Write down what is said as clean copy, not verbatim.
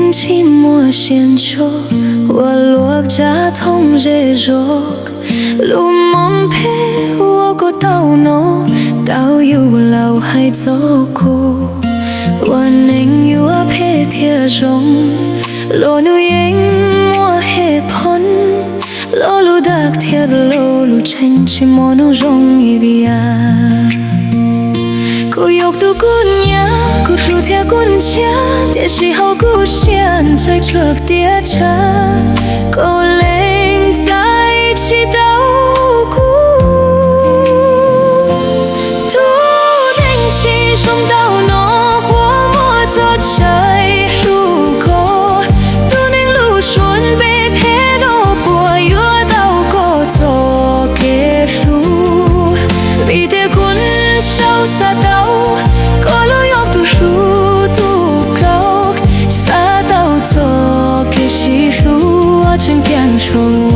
天气莫先做，我落家痛热热，路梦陪我过道路，道有老还走过，我能有我陪贴中，路路烟莫黑喷，路路达贴路路chân chỉ莫nụ rong y bia. Cô yok tu kun nhá, cô ru theo kun chia, tia chỉ hậu cô xiên chạy chuộc tia cha, cô lên trái chỉ đau cô. Tu đánh chỉ trong đau nó qua mùa gió trời ru cô, tu nên lu xuân bê phê nó bùa yua đau cô cho kê ru, vì thế kun sâu xa đau. Cô lối ốc tu ru tu câu xa đau cho kê chỉ ru ở trên tiếng chuông.